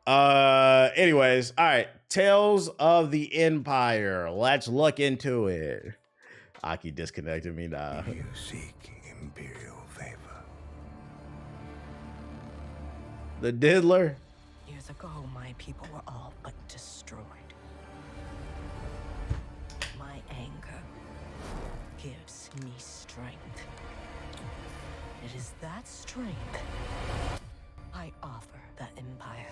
Anyways, all right. Tales of the Empire. Let's look into it. Aki disconnected me now. You seek imperial favor. The Diddler. Years ago, my people were all but destroyed. My anger gives me strength. It is that strength I offer the Empire.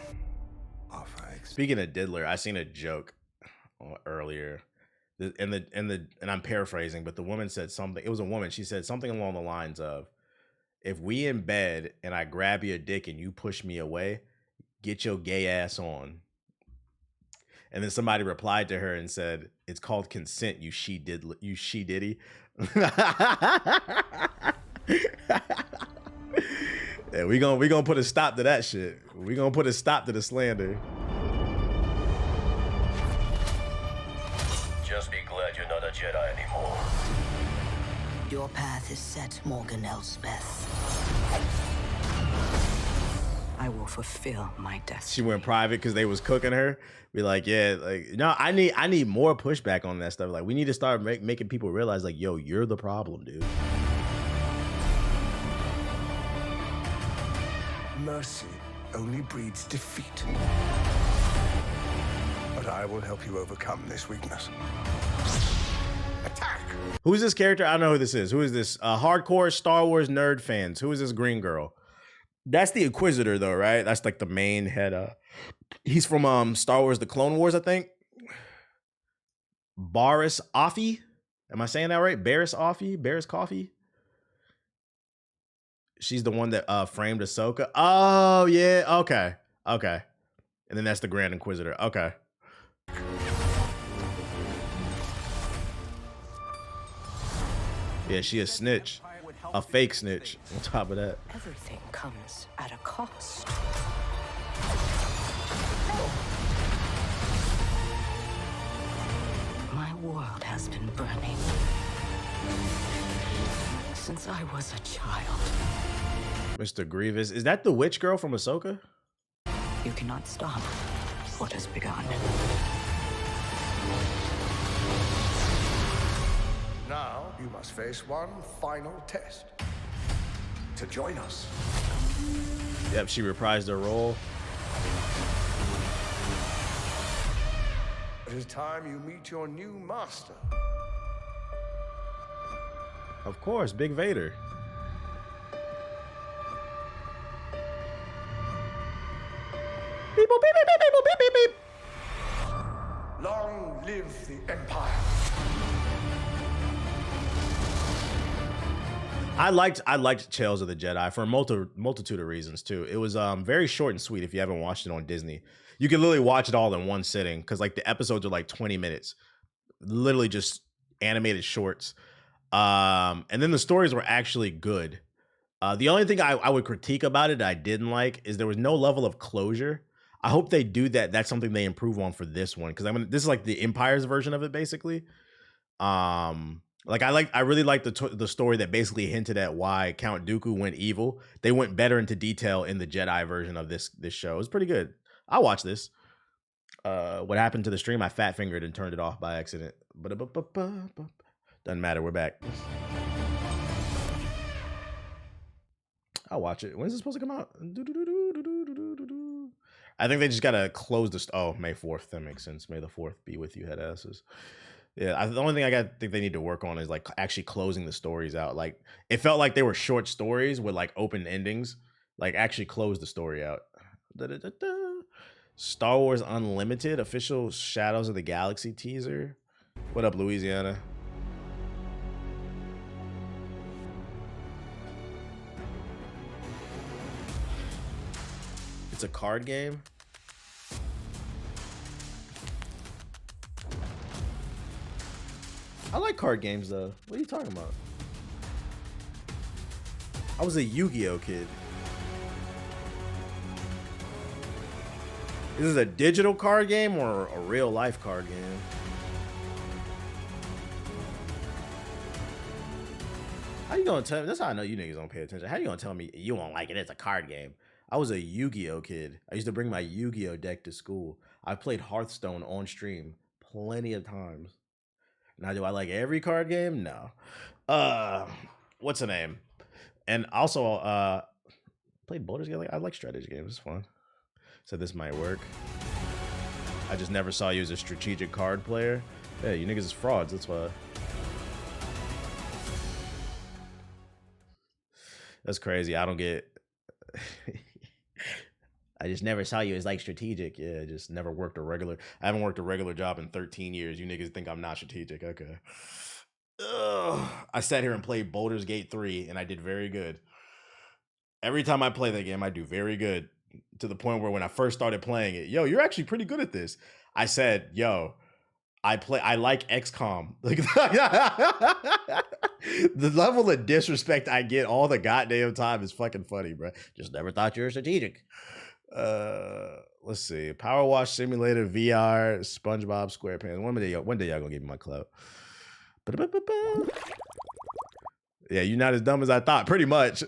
Speaking of Diddler, I seen a joke earlier, and I'm paraphrasing, but the woman said something. It was a woman. She said something along the lines of, "If we in bed and I grab your dick and you push me away, get your gay ass on." And then somebody replied to her and said, "It's called consent, you she diddy." Yeah, we gonna put a stop to that shit. We gonna put a stop to the slander. Just be glad you're not a Jedi anymore. Your path is set, Morgan Elspeth. I will fulfill my destiny. She went private because they was cooking her. Be like, yeah, like, no, I need more pushback on that stuff. Like, we need to start making people realize, like, yo, you're the problem, dude. Mercy only breeds defeat. But I will help you overcome this weakness. Attack! Who's this character? I don't know who this is. Who is this? Hardcore Star Wars nerd fans. Who is this green girl? That's the Inquisitor, though, right? That's like the main head. He's from Star Wars: The Clone Wars, I think. Barriss Offee. Am I saying that right? Barriss Offee? Barriss Coffee? She's the one that framed Ahsoka. Oh, yeah. Okay. Okay. And then that's the Grand Inquisitor. Okay. Yeah, she a snitch. A fake snitch on top of that. Everything comes at a cost. My world has been burning since I was a child. Mr. Grievous. Is that the witch girl from Ahsoka? You cannot stop what has begun. Now you must face one final test. To join us. Yep, she reprised her role. It is time you meet your new master. Of course, Big Vader. Beep, boop, beep, beep, beep, beep, beep, beep, beep. Long live the Empire. I liked Tales of the Jedi for a multitude of reasons too. It was very short and sweet. If you haven't watched it on Disney, you can literally watch it all in one sitting because like the episodes are like 20 minutes, literally just animated shorts. And then the stories were actually good. The only thing I would critique about it that I didn't like is there was no level of closure. I hope they do that. That's something they improve on for this one because this is like the Empire's version of it basically. Like I really like the story that basically hinted at why Count Dooku went evil. They went better into detail in the Jedi version of this show. It was pretty good. I'll watch this. What happened to the stream? I fat fingered and turned it off by accident. Doesn't matter. We're back. I'll watch it. When's it supposed to come out? I think they just gotta close this. Oh, May 4th. That makes sense. May the 4th be with you, head asses. Yeah, the only thing I think they need to work on is like actually closing the stories out. Like it felt like they were short stories with like open endings. Like actually close the story out. Star Wars Unlimited official Shadows of the Galaxy teaser. What up, Louisiana? It's a card game. I like card games though. What are you talking about? I was a Yu-Gi-Oh kid. Is this a digital card game or a real life card game? How you gonna tell me? That's how I know you niggas don't pay attention. How you gonna tell me you won't like it? It's a card game. I was a Yu-Gi-Oh kid. I used to bring my Yu-Gi-Oh deck to school. I played Hearthstone on stream plenty of times. Now, do I like every card game? No. What's the name? And also, played Baldur's Gate. I like strategy games. It's fun. So this might work. I just never saw you as a strategic card player. Yeah, you niggas is frauds. That's why. That's crazy. I don't get. I just never saw you as like strategic. Yeah, just never worked a regular. I haven't worked a regular job in 13 years. You niggas think I'm not strategic. Okay. Ugh. I sat here and played Baldur's Gate 3 and I did very good. Every time I play that game, I do very good. To the point where when I first started playing it, yo, you're actually pretty good at this. I said, yo, I like XCOM. Like the level of disrespect I get all the goddamn time is fucking funny, bro. Just never thought you were strategic. Let's see. Power Wash Simulator VR, SpongeBob SquarePants. One day y'all gonna give me my clout. Yeah, you're not as dumb as I thought. Pretty much.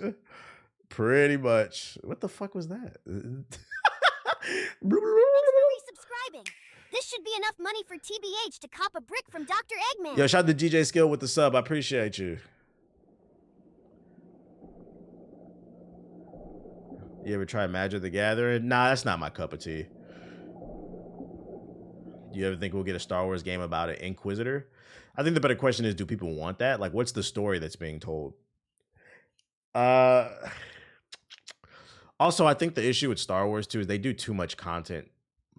Pretty much. What the fuck was that? Thanks for resubscribing. This should be enough money for TBH to cop a brick from Dr. Eggman. Yo, shout out to DJ Skill with the sub. I appreciate you. You ever try Magic the Gathering? Nah, that's not my cup of tea. Do you ever think we'll get a Star Wars game about an Inquisitor? I think the better question is, do people want that? Like, what's the story that's being told? Also, I think the issue with Star Wars too is they do too much content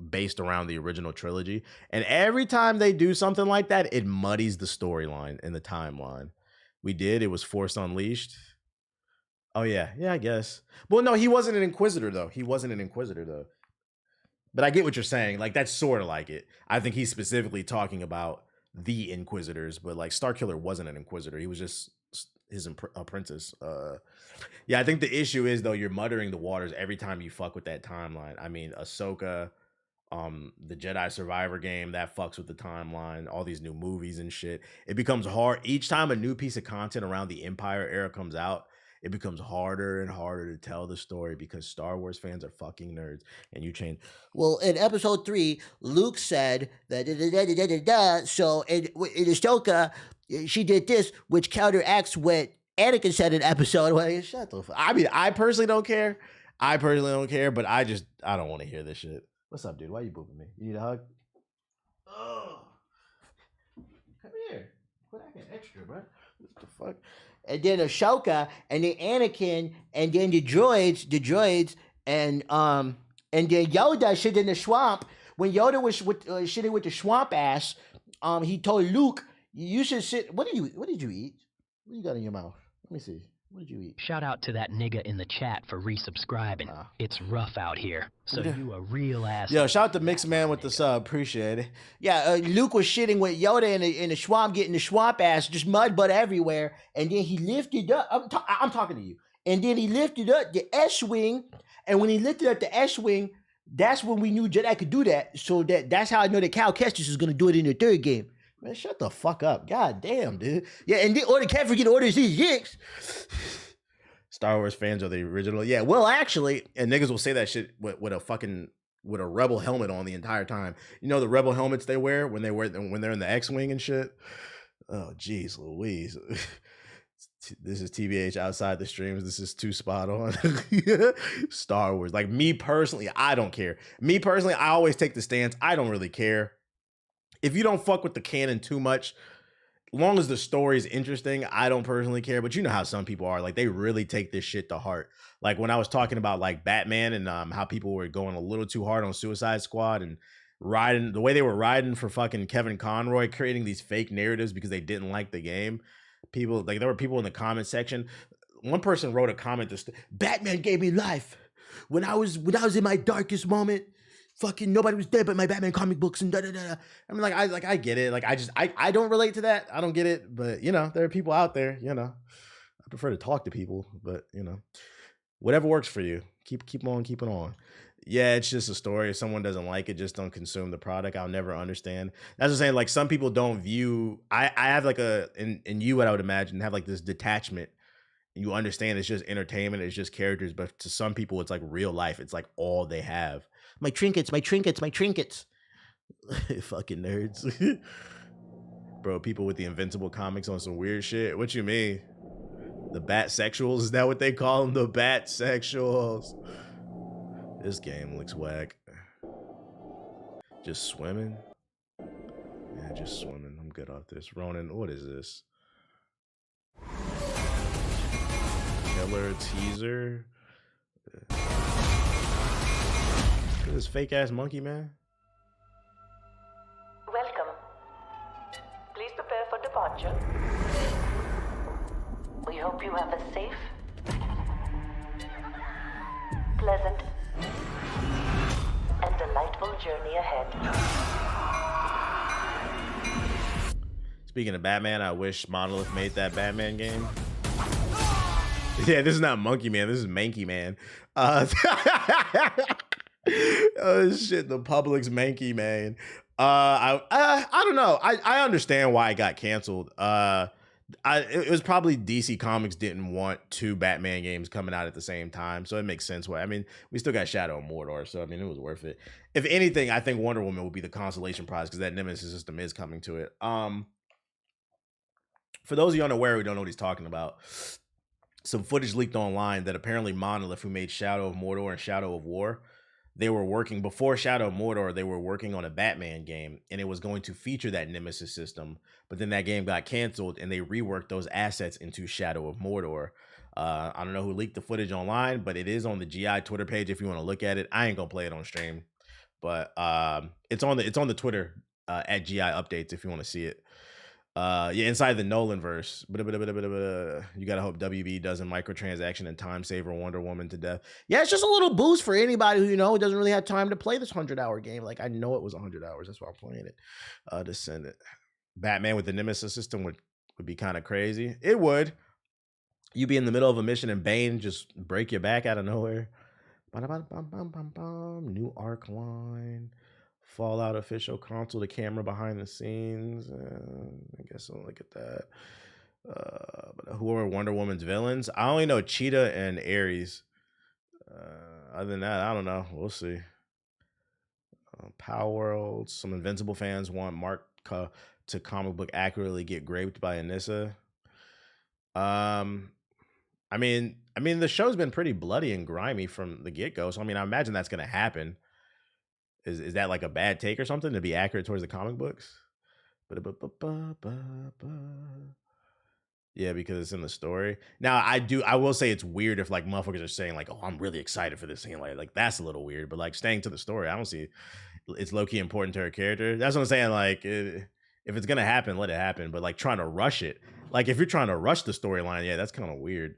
based around the original trilogy. And every time they do something like that, it muddies the storyline and the timeline. It was Force Unleashed. Oh, yeah. Yeah, I guess. Well, no, he wasn't an Inquisitor, though. But I get what you're saying. Like, that's sort of like it. I think he's specifically talking about the Inquisitors, but like Starkiller wasn't an Inquisitor. He was just his apprentice. Yeah, I think the issue is, though, you're muttering the waters every time you fuck with that timeline. I mean, Ahsoka, the Jedi Survivor game, that fucks with the timeline, all these new movies and shit. It becomes hard. Each time a new piece of content around the Empire era comes out, it becomes harder and harder to tell the story because Star Wars fans are fucking nerds. And you change. Well, in episode 3, Luke said that so in Ahsoka, she did this, which counteracts what Anakin said in episode. Well, shut the fuck. I mean, I personally don't care. But I don't want to hear this shit. What's up, dude? Why you booping me? You need a hug? Oh, come here. Quit acting extra, bro. What the fuck? And then Ahsoka, and then Anakin, and then the droids, and then Yoda shit in the swamp. When Yoda was shitting with the swamp ass, he told Luke, "You should sit." What did you eat? What you got in your mouth? Let me see. What did you eat? Shout out to that nigga in the chat for resubscribing. It's rough out here, so you a real ass. Yo, shout out to Mixed Man with the sub. Appreciate it. Yeah, Luke was shitting with Yoda in the swamp, getting the swamp ass, just mud butt everywhere. And then he lifted up. I'm talking to you. And then he lifted up the S-wing. And when he lifted up the S-wing, that's when we knew Jedi could do that. So that's how I know that Cal Kestis is going to do it in the third game. Man, shut the fuck up. God damn, dude. Yeah, and then can't forget Order 66. Star Wars fans are the original. Yeah, well, actually, and niggas will say that shit with a Rebel helmet on the entire time. You know the Rebel helmets they wear when they're in the X-wing and shit. Oh, jeez, Louise. This is TBH outside the streams. This is too spot on. Star Wars. Like me personally, I don't care. Me personally, I always take the stance. I don't really care. If you don't fuck with the canon too much, long as the story's interesting, I don't personally care. But you know how some people are. Like, they really take this shit to heart. Like, when I was talking about, like, Batman and how people were going a little too hard on Suicide Squad and riding, the way they were riding for fucking Kevin Conroy, creating these fake narratives because they didn't like the game. People, like, there were people in the comment section. One person wrote a comment that Batman gave me life. When I was in my darkest moment, fucking nobody was dead but my Batman comic books and da-da-da. I mean, I get it. Like, I don't relate to that. I don't get it. But, you know, there are people out there, you know. I prefer to talk to people, but, you know, whatever works for you. Keep on keeping on. Yeah, it's just a story. If someone doesn't like it, just don't consume the product. I'll never understand. That's what I'm saying. Like, some people don't view, I have like and you, what I would imagine, have like this detachment You understand it's just entertainment, it's just characters, but to some people it's like real life. It's like all they have. My trinkets, my trinkets, my trinkets. Fucking nerds. Bro, people with the Invincible comics on some weird shit. What you mean? The bat sexuals? Is that what they call them? The bat sexuals. This game looks whack. Just swimming? Yeah, just swimming. I'm good off this. Ronan, what is this? Killer teaser? Look at this fake ass monkey, man. Welcome. Please prepare for departure. We hope you have a safe, pleasant, and delightful journey ahead. Speaking of Batman, I wish Monolith made that Batman game. Yeah, this is not Monkey Man. This is Manky Man. Oh shit, the Publix Manky Man. I don't know. I understand why it got canceled. It was probably DC Comics didn't want 2 Batman games coming out at the same time, so it makes sense. Why? I mean, we still got Shadow and Mordor, so I mean, it was worth it. If anything, I think Wonder Woman will be the consolation prize because that Nemesis system is coming to it. For those of you unaware who don't know what he's talking about, some footage leaked online that apparently Monolith, who made Shadow of Mordor and Shadow of War, they were working before Shadow of Mordor. They were working on a Batman game, and it was going to feature that Nemesis system. But then that game got canceled, and they reworked those assets into Shadow of Mordor. I don't know who leaked the footage online, but it is on the GI Twitter page if you want to look at it. I ain't gonna play it on stream, but it's on the Twitter at GI Updates if you want to see it. Yeah, inside the Nolan verse. You gotta hope WB doesn't microtransaction and time saver Wonder Woman to death. Yeah, it's just a little boost for anybody who, doesn't really have time to play this 100-hour game. Like, I know it was 100 hours. That's why I'm playing it. To send it. Batman with the Nemesis system would be kind of crazy. It would. You'd be in the middle of a mission and Bane just break your back out of nowhere. New arc line. Fallout official console, the camera behind the scenes. I guess I'll look at that. But who are Wonder Woman's villains? I only know Cheetah and Ares. Other than that, I don't know. We'll see. Palworld. Some Invincible fans want Mark to comic book accurately get raped by Anissa. I mean, the show's been pretty bloody and grimy from the get-go, so I mean, I imagine that's gonna happen. Is that like a bad take or something to be accurate towards the comic books? Yeah, because it's in the story. Now, I will say it's weird if like motherfuckers are saying like, oh, I'm really excited for this scene. Like that's a little weird, but like staying to the story, I don't see it's low-key important to her character. That's what I'm saying. Like if it's gonna happen, let it happen. But like trying to rush it, like if you're trying to rush the storyline, yeah, that's kind of weird.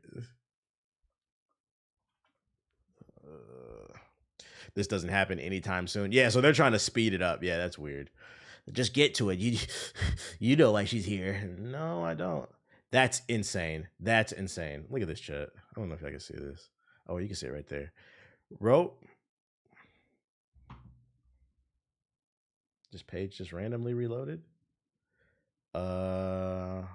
This doesn't happen anytime soon. Yeah, so they're trying to speed it up. Yeah, that's weird. Just get to it. You know why she's here. No, I don't. That's insane. That's insane. Look at this chat. I don't know if I can see this. Oh, you can see it right there. This page just randomly reloaded. Where'd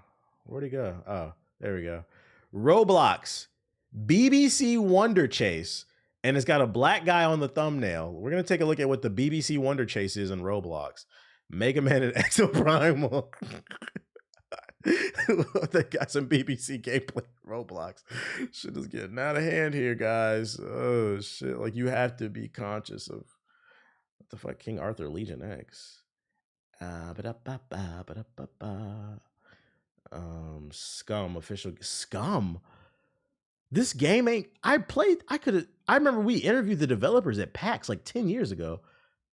he go? Oh, there we go. Roblox. BBC Wonder Chase. And it's got a black guy on the thumbnail. We're going to take a look at what the BBC Wonder Chase is in Roblox. Mega Man and Exoprimal. They got some BBC gameplay in Roblox. Shit is getting out of hand here, guys. Oh, shit. Like, you have to be conscious of what the fuck? King Arthur Legion X. Scum official. Scum? This game ain't. I remember we interviewed the developers at PAX like 10 years ago.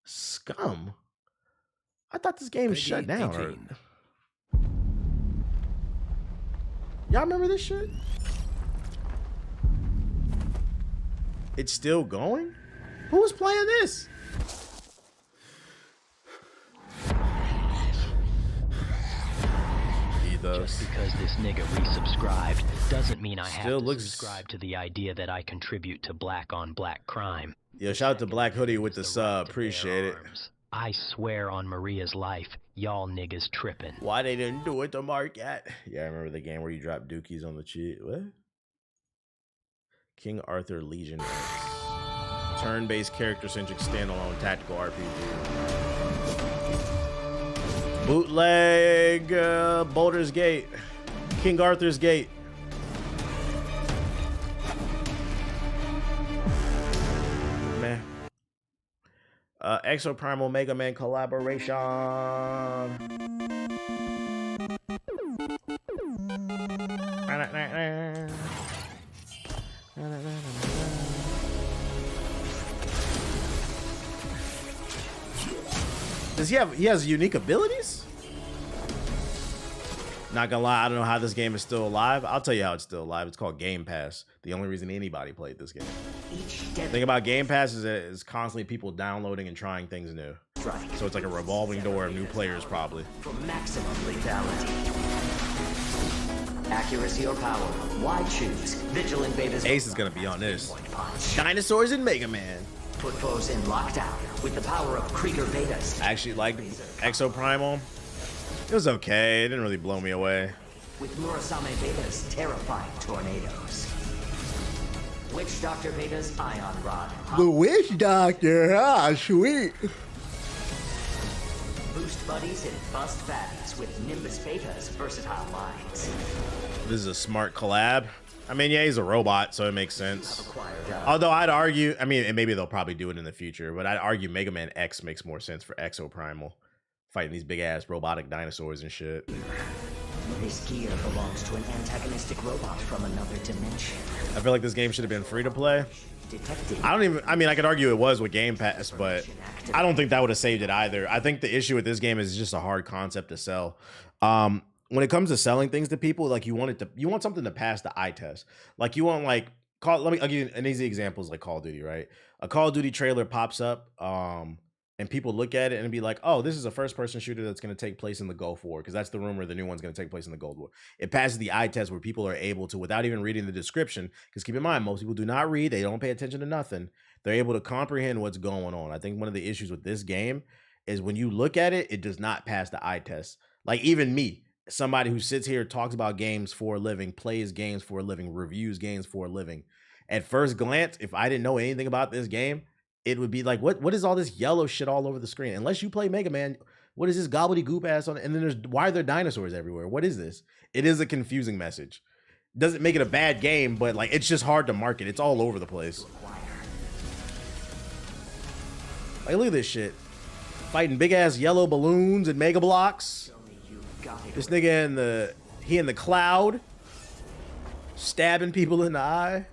Scum. I thought this game was shut down. Y'all remember this shit? It's still going? Who was playing this? Just because this nigga resubscribed doesn't mean I have to subscribe to the idea that I contribute to black on black crime. Yeah, shout out to Black Hoodie with the sub. Appreciate it. I swear on Maria's life, y'all niggas tripping. Why they didn't do it to Mark at? Yeah, I remember the game where you drop dookies on the cheat. What? King Arthur Legion X. Turn-based character-centric standalone tactical RPG. Bootleg Baldur's Gate. King Arthur's Gate. Meh. Exoprimal Mega Man collaboration. Does he has unique abilities? Not gonna lie, I don't know how this game is still alive. I'll tell you how it's still alive. It's called Game Pass. The only reason anybody played this game. The thing about Game Pass is that it's constantly people downloading and trying things new. So it's like a revolving door of new players probably. For maximum lethality. Accuracy or power? Why choose? Vigilant Betas. Ace is gonna be on this. Dinosaurs in Mega Man. Put foes in lockdown with the power of Krieger Betas. I actually liked Exoprimal. It was okay. It didn't really blow me away. With Murasame Betas, terrifying tornadoes. Witch Doctor Betas, Ion Rod. The Witch Doctor, ah, sweet. Boost buddies and bust fatties with Nimbus Betas, versatile minds. This is a smart collab. I mean, yeah, he's a robot, so it makes sense. Although I'd argue, I mean, and maybe they'll probably do it in the future, but I'd argue Mega Man X makes more sense for Exoprimal. Fighting these big-ass robotic dinosaurs and shit. This gear belongs to an antagonistic robot from another dimension. I feel like this game should have been free to play. I mean, I could argue it was with Game Pass, but I don't think that would have saved it either. I think the issue with this game is just a hard concept to sell. When it comes to selling things to people, like you want something to pass the eye test. Like you want I'll give you an easy example is like Call of Duty, right? A Call of Duty trailer pops up, and people look at it and be like, oh, this is a first-person shooter that's going to take place in the Gulf War, because that's the rumor the new one's going to take place in the Gulf War. It passes the eye test where people are able to, without even reading the description, because keep in mind, most people do not read, they don't pay attention to nothing. They're able to comprehend what's going on. I think one of the issues with this game is when you look at it, it does not pass the eye test. Like even me, somebody who sits here, talks about games for a living, plays games for a living, reviews games for a living. At first glance, if I didn't know anything about this game, it would be like, what is all this yellow shit all over the screen? Unless you play Mega Man, what is this gobbledygook ass on it? And then why are there dinosaurs everywhere? What is this? It is a confusing message. Doesn't make it a bad game, but like it's just hard to market. It's all over the place. Like look at this shit. Fighting big ass yellow balloons and Mega Blocks. This nigga in the cloud. Stabbing people in the eye.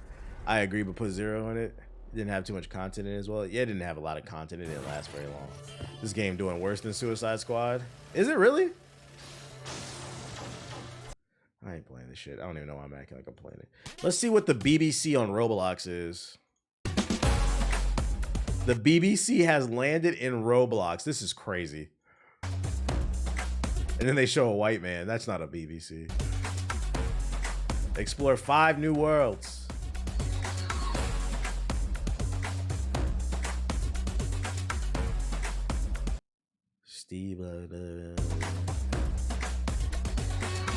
I agree, but put 0 in it. Didn't have too much content in it as well. Yeah, it didn't have a lot of content. It didn't last very long. This game doing worse than Suicide Squad. Is it really? I ain't playing this shit. I don't even know why I'm acting like I'm playing it. Let's see what the BBC on Roblox is. The BBC has landed in Roblox. This is crazy. And then they show a white man. That's not a BBC. Explore 5 new worlds. Steve, I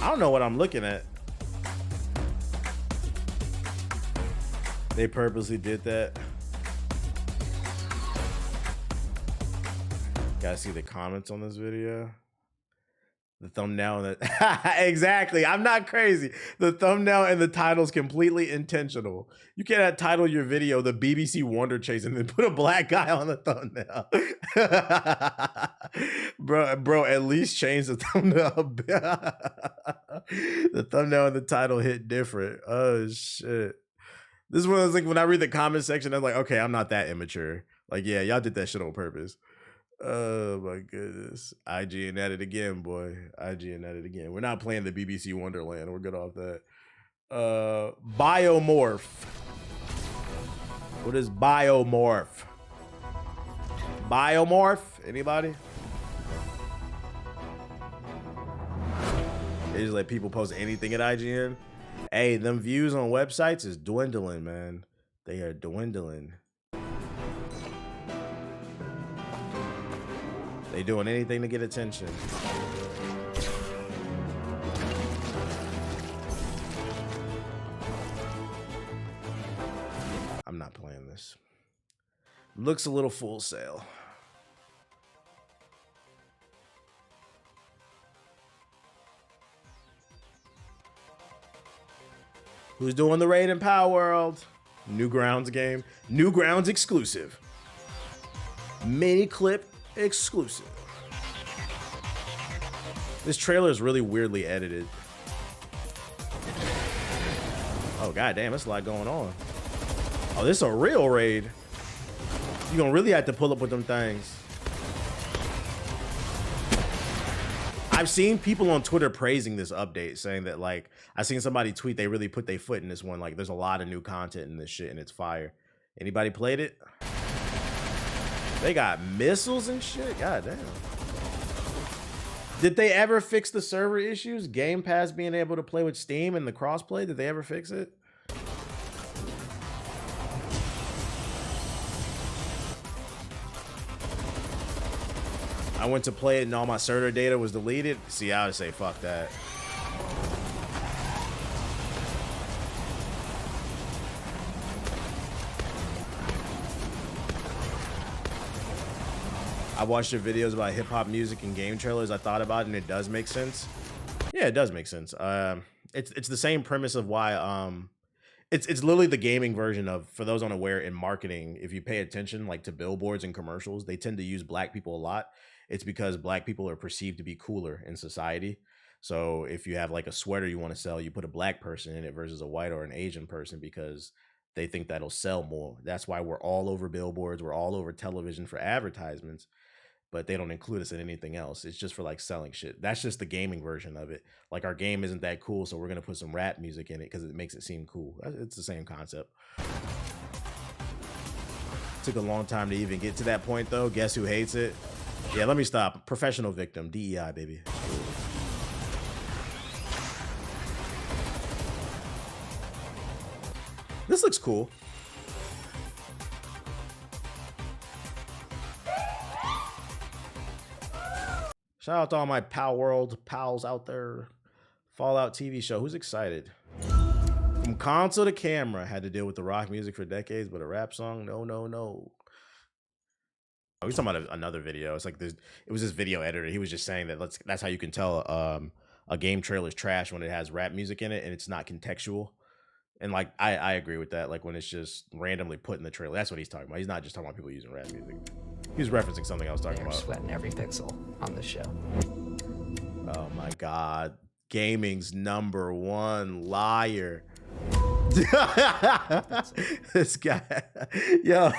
don't know what I'm looking at. They purposely did that. Gotta see the comments on this video. The thumbnail and the exactly. I'm not crazy. The thumbnail and the title's completely intentional. You can't title your video "The BBC Wonder Chase" and then put a black guy on the thumbnail. bro, at least change the thumbnail. The thumbnail and the title hit different. Oh shit. This is one of those, like when I read the comment section, I'm like, okay, I'm not that immature. Like, yeah, y'all did that shit on purpose. Oh my goodness. IGN at it again, boy. IGN at it again. We're not playing the BBC Wonderland. We're good off that. Biomorph. What is biomorph? Biomorph? Anybody? They just let people post anything at IGN. Hey, them views on websites is dwindling, man. They are dwindling. They doing anything to get attention. Looks a little Full Sail. Who's doing the raid in Palworld? Newgrounds game. Newgrounds exclusive. Mini clip exclusive. This trailer is really weirdly edited. Oh, goddamn, that's a lot going on. Oh, this is a real raid. You're gonna really have to pull up with them things. I've seen people on Twitter praising this update, saying that, like, I seen somebody tweet they really put their foot in this one. Like, there's a lot of new content in this shit, and it's fire. Anybody played it? They got missiles and shit. God damn. Did they ever fix the server issues? Game Pass being able to play with Steam and the crossplay? Did they ever fix it? I went to play it and all my server data was deleted. See, I would say fuck that. I watched your videos about hip hop music and game trailers. I thought about it and it does make sense. Yeah, it does make sense. It's the same premise of why it's literally the gaming version of, for those unaware, in marketing, if you pay attention like to billboards and commercials, they tend to use black people a lot. It's because black people are perceived to be cooler in society. So if you have like a sweater you want to sell, you put a black person in it versus a white or an Asian person because they think that'll sell more. That's why we're all over billboards. We're all over television for advertisements, but they don't include us in anything else. It's just for like selling shit. That's just the gaming version of it. Like, our game isn't that cool, so we're going to put some rap music in it because it makes it seem cool. It's the same concept. Took a long time to even get to that point though. Guess who hates it? Yeah, let me stop. Professional victim, DEI, baby. This looks cool. Shout out to all my Palworld pals out there. Fallout TV show. Who's excited? From console to camera. Had to deal with the rock music for decades, but a rap song? No, no, no. We're talking about another video. It's like this. It was this video editor. He was just saying that that's how you can tell a game trailer is trash when it has rap music in it and it's not contextual. And like I agree with that. Like when it's just randomly put in the trailer. That's what he's talking about. He's not just talking about people using rap music. He was referencing something I was talking about. Sweating every pixel on the show. Oh my god, gaming's #1 liar. This guy, yo,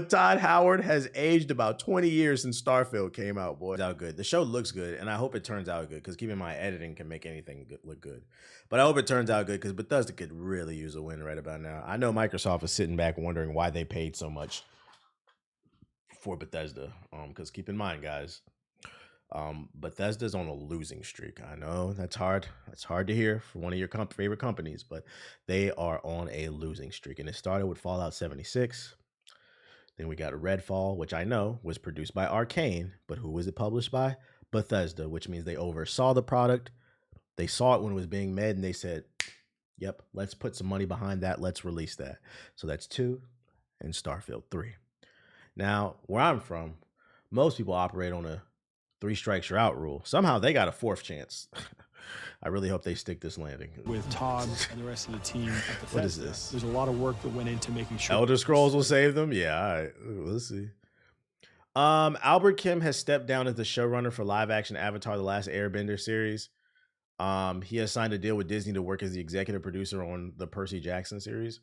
Todd Howard has aged about 20 years since Starfield came out, boy. It's out good. The show looks good, and I hope it turns out good, because keep in mind, editing can make anything look good. But I hope it turns out good, because Bethesda could really use a win right about now. I know Microsoft is sitting back wondering why they paid so much for Bethesda, because keep in mind, guys, Bethesda's on a losing streak. I know that's hard. That's hard to hear for one of your favorite companies, but they are on a losing streak. And it started with Fallout 76. Then we got Redfall, which I know was produced by Arcane, but who was it published by? Bethesda, which means they oversaw the product. They saw it when it was being made, and they said, yep, let's put some money behind that. Let's release that. So that's 2 and Starfield 3. Now, where I'm from, most people operate on a 3 strikes you're out rule. Somehow they got a 4th chance. I really hope they stick this landing. With Todd and the rest of the team at Bethesda, what is this? There's a lot of work that went into making sure Elder Scrolls will save them? Yeah, all right. Let's see. Albert Kim has stepped down as the showrunner for live action Avatar: The Last Airbender series. He has signed a deal with Disney to work as the executive producer on the Percy Jackson series.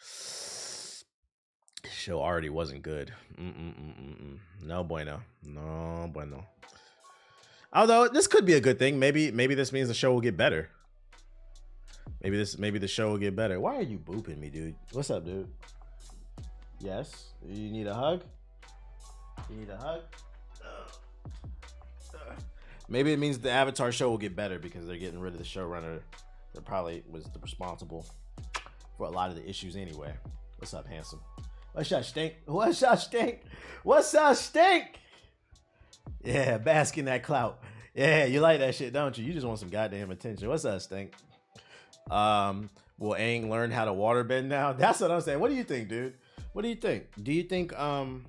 This show already wasn't good. No bueno. No bueno. Although this could be a good thing. Maybe this means the show will get better. Maybe the show will get better. Why are you booping me, dude? What's up, dude? Yes. You need a hug? You need a hug? Maybe it means the Avatar show will get better because they're getting rid of the showrunner that probably was responsible for a lot of the issues anyway. What's up, handsome? What's up, stink? What's up, stink? What's up, stink? Yeah, bask in that clout. Yeah, you like that shit, don't you? You just want some goddamn attention. What's up, stink? Will Aang learn how to waterbend now? That's what I'm saying. What do you think, dude? What do you think? Do you think Aang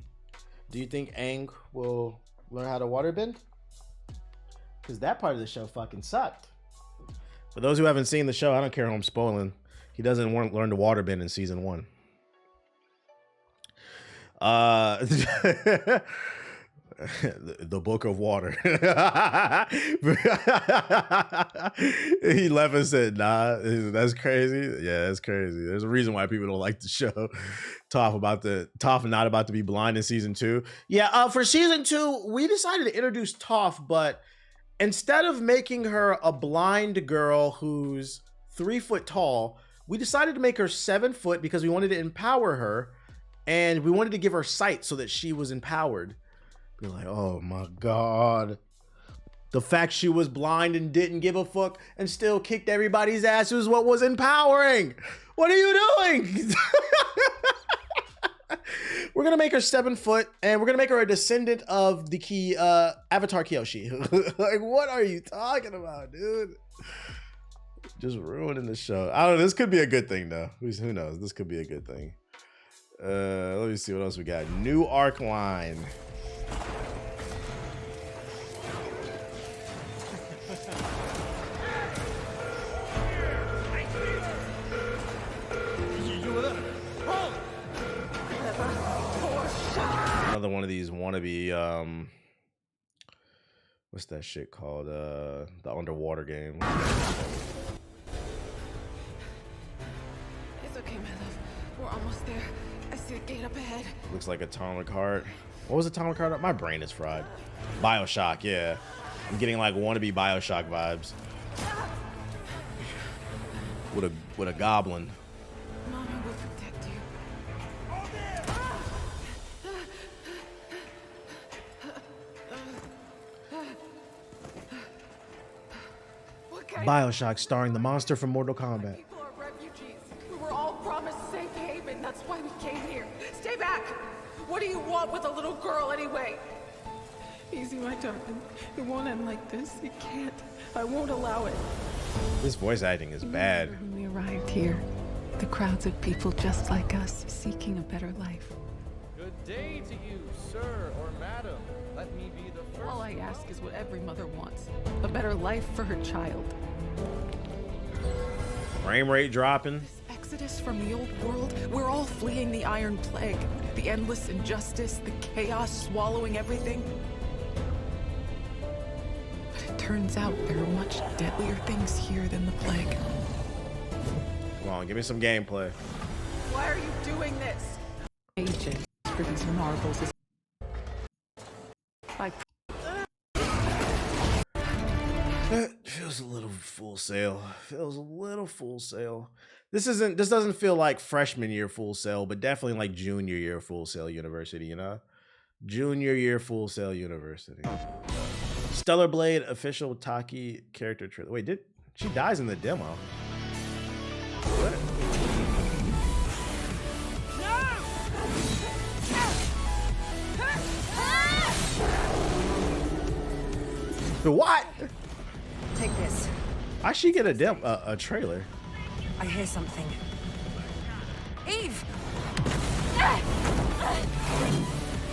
will learn how to waterbend? Because that part of the show fucking sucked. For those who haven't seen the show, I don't care who I'm spoiling. He doesn't learn to waterbend in season 1. The Book of Water. He left and said, nah, that's crazy. Yeah, that's crazy. There's a reason why people don't like the show. Toph not about to be blind in season 2. Yeah, for season 2, we decided to introduce Toph, but instead of making her a blind girl who's 3 foot tall, we decided to make her 7 foot because we wanted to empower her, and we wanted to give her sight so that she was empowered. Be like, oh my God. The fact she was blind and didn't give a fuck and still kicked everybody's ass was what was empowering. What are you doing? We're gonna make her 7 foot, and we're gonna make her a descendant of the key Avatar Kyoshi. Like, what are you talking about, dude? Just ruining the show. I don't know. This could be a good thing, though. Who knows? This could be a good thing. Let me see what else we got. New arc line. Another one of these wannabe what's that shit called? The underwater game. It's okay, my love. We're almost there. I see a gate up ahead. Looks like Atomic Heart. What was Atomic Heart? My brain is fried. BioShock, yeah. I'm getting like wannabe BioShock vibes. With a goblin. Mama will protect you. BioShock starring the monster from Mortal Kombat. People are refugees. We were all promised safe haven. That's why we came here. Stay back. What do you want with a little girl anyway? Easy, my darling. It won't end like this. It can't. I won't allow it. This voice acting is bad. When we arrived here, the crowds of people just like us, seeking a better life. Good day to you, sir or madam. Let me be the first. All I ask is what every mother wants. A better life for her child. Frame rate dropping. Exodus from the old world, we're all fleeing the Iron Plague. The endless injustice, the chaos swallowing everything. But it turns out there are much deadlier things here than the plague. Come on, give me some gameplay. Why are you doing this? Agent for these marbles is like It feels a little Full Sail. Feels a little Full Sail. This doesn't feel like freshman year Full Sail, but definitely like junior year Full Sail University, you know? Junior year Full Sail University. Stellar Blade official Taki character trailer. Wait, she dies in the demo? What? What? Take this. How'd she get a trailer? I hear something. Eve!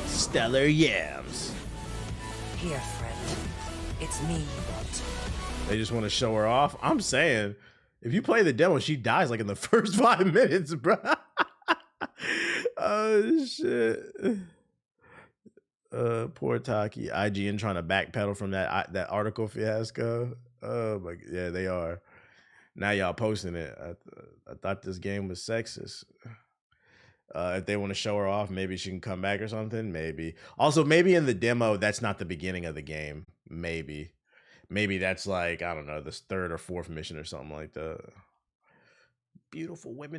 Stellar Yams. Here, friend. It's me you want. They just want to show her off. I'm saying, if you play the demo, she dies like in the first 5 minutes, bro. Oh shit. Poor Taki. IGN trying to backpedal from that article fiasco. Oh my, yeah, they are. Now y'all posting it. I thought this game was sexist. If they want to show her off, maybe she can come back or something. Maybe. Also, maybe in the demo, that's not the beginning of the game. Maybe that's like, I don't know, this 3rd or 4th mission or something like that. Beautiful women.